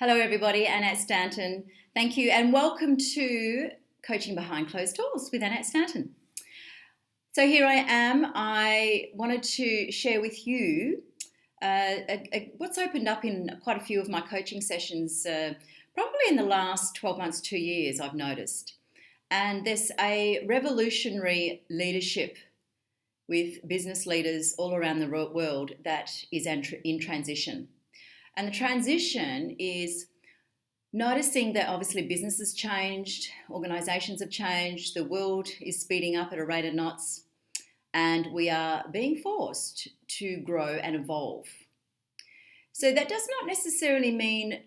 Hello, everybody. Annette Stanton. Thank you, and welcome to Coaching Behind Closed Doors with Annette Stanton. So here I am. I wanted to share with you what's opened up in quite a few of my coaching sessions, probably in the last 12 months, 2 years, I've noticed. And there's a revolutionary leadership with business leaders all around the world that is in transition. And the transition is noticing that obviously business has changed, organisations have changed, the world is speeding up at a rate of knots, and we are being forced to grow and evolve. So that does not necessarily mean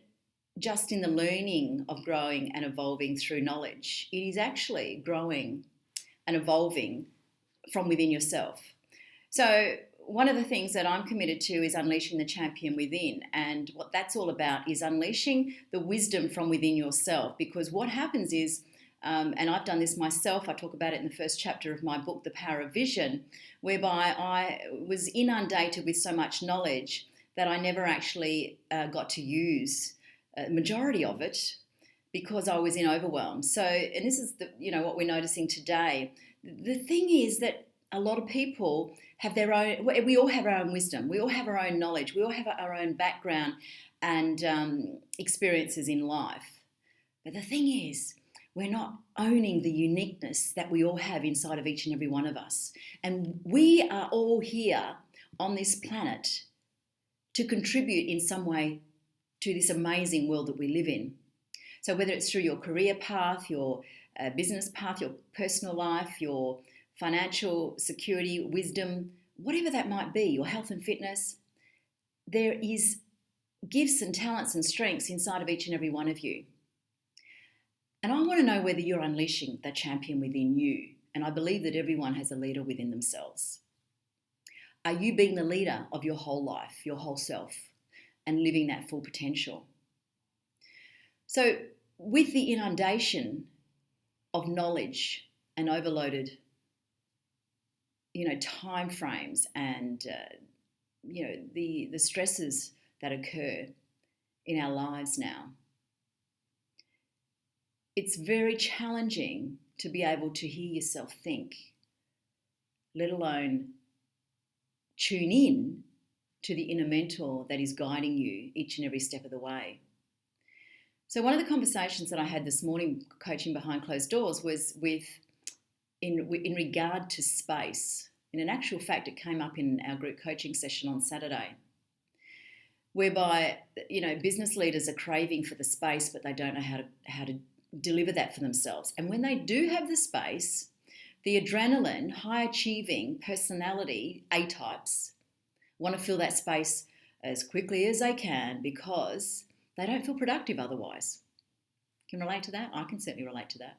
just in the learning of growing and evolving through knowledge. It is actually growing and evolving from within yourself. So one of the things that I'm committed to is unleashing the champion within. And what that's all about is unleashing the wisdom from within yourself. Because what happens is, and I've done this myself, I talk about it in the first chapter of my book, The Power of Vision, whereby I was inundated with so much knowledge that I never actually got to use a majority of it because I was in overwhelm. So, and this is what we're noticing today. The thing is that a lot of people have their own, we all have our own wisdom, we all have our own knowledge, we all have our own background and experiences in life. But the thing is, we're not owning the uniqueness that we all have inside of each and every one of us. And we are all here on this planet to contribute in some way to this amazing world that we live in. So whether it's through your career path, your business path, your personal life, your financial security, wisdom, whatever that might be, your health and fitness, there is gifts and talents and strengths inside of each and every one of you. And I want to know whether you're unleashing that champion within you. And I believe that everyone has a leader within themselves. Are you being the leader of your whole life, your whole self, and living that full potential? So with the inundation of knowledge and overloaded time frames and the stresses that occur in our lives now, it's very challenging to be able to hear yourself think, let alone tune in to the inner mentor that is guiding you each and every step of the way. So one of the conversations that I had this morning, coaching behind closed doors, was in regard to space. And in actual fact, it came up in our group coaching session on Saturday, whereby business leaders are craving for the space, but they don't know how to deliver that for themselves. And when they do have the space, the adrenaline, high-achieving personality, A-types, want to fill that space as quickly as they can because they don't feel productive otherwise. Can you relate to that? I can certainly relate to that.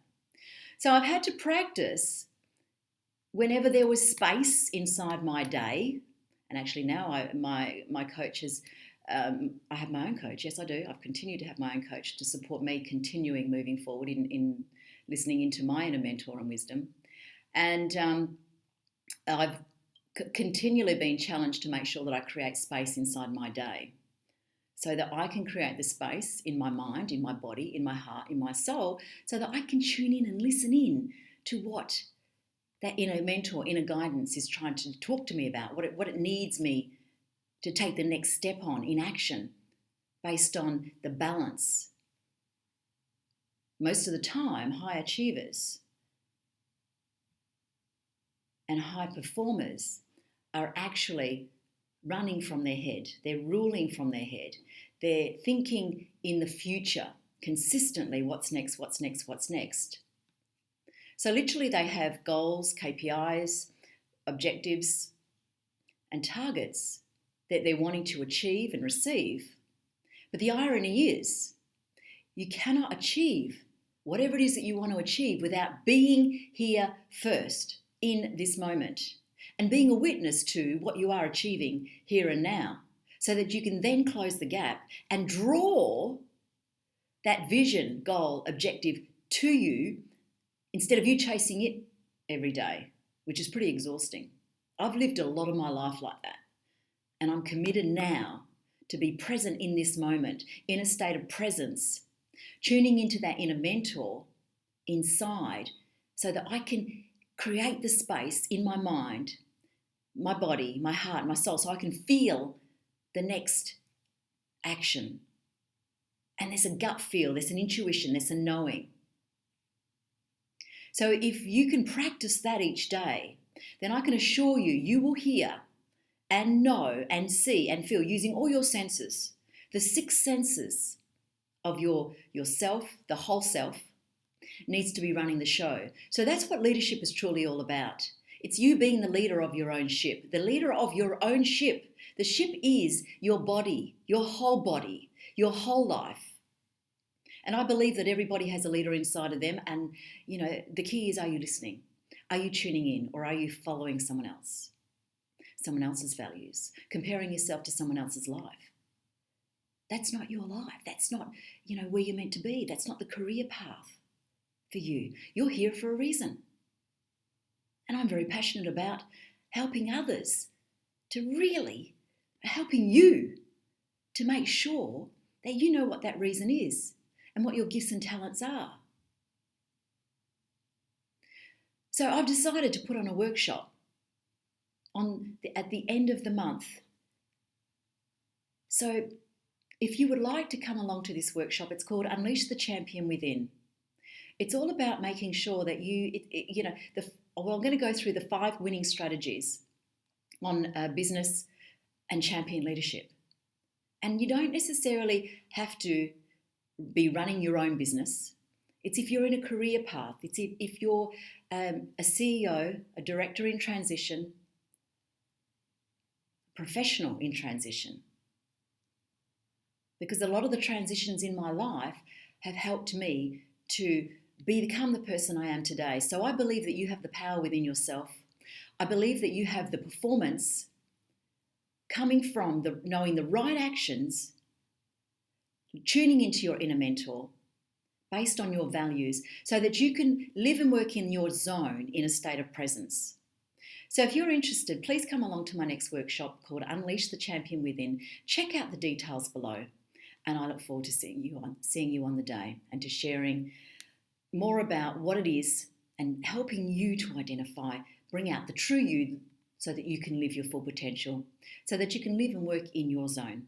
So I've had to practice whenever there was space inside my day, and actually now my coaches, I have my own coach. Yes, I do. I've continued to have my own coach to support me continuing moving forward in listening into my inner mentor and wisdom. And I've continually been challenged to make sure that I create space inside my day so that I can create the space in my mind, in my body, in my heart, in my soul, so that I can tune in and listen in to what that inner mentor, inner guidance is trying to talk to me about, what it needs me to take the next step on in action based on the balance. Most of the time, high achievers and high performers are actually running from their head. They're ruling from their head. They're thinking in the future consistently, what's next, what's next, what's next. So literally they have goals, KPIs, objectives, and targets that they're wanting to achieve and receive. But the irony is, you cannot achieve whatever it is that you want to achieve without being here first in this moment and being a witness to what you are achieving here and now, so that you can then close the gap and draw that vision, goal, objective to you instead of you chasing it every day, which is pretty exhausting. I've lived a lot of my life like that, and I'm committed now to be present in this moment, in a state of presence, tuning into that inner mentor inside so that I can create the space in my mind, my body, my heart, my soul, so I can feel the next action. And there's a gut feel, there's an intuition, there's a knowing. So if you can practice that each day, then I can assure you, you will hear and know and see and feel using all your senses, the 6 senses of yourself, the whole self, needs to be running the show. So that's what leadership is truly all about. It's you being the leader of your own ship, the leader of your own ship. The ship is your body, your whole life. And I believe that everybody has a leader inside of them. And, the key is, are you listening? Are you tuning in, or are you following someone else? Someone else's values, comparing yourself to someone else's life. That's not your life. That's not, where you're meant to be. That's not the career path for you. You're here for a reason. And I'm very passionate about helping others helping you to make sure that you know what that reason is and what your gifts and talents are. So I've decided to put on a workshop at the end of the month. So if you would like to come along to this workshop, it's called Unleash the Champion Within. It's all about making sure that I'm going to go through the 5 winning strategies on business and champion leadership. And you don't necessarily have to be running your own business. It's if you're in a career path. It's if you're a CEO, a director in transition, professional in transition. Because a lot of the transitions in my life have helped me to become the person I am today. So I believe that you have the power within yourself. I believe that you have the performance coming from knowing the right actions, tuning into your inner mentor based on your values so that you can live and work in your zone in a state of presence. So if you're interested, please come along to my next workshop called Unleash the Champion Within. Check out the details below, and I look forward to seeing you on the day and to sharing more about what it is and helping you to identify, bring out the true you so that you can live your full potential, so that you can live and work in your zone.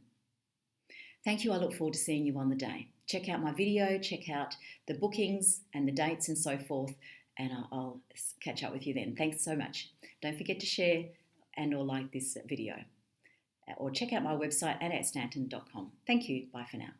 Thank you. I look forward to seeing you on the day. Check out my video, check out the bookings and the dates and so forth, and I'll catch up with you then. Thanks so much. Don't forget to share and or like this video, or check out my website, AnnetteStanton.com. Thank you. Bye for now.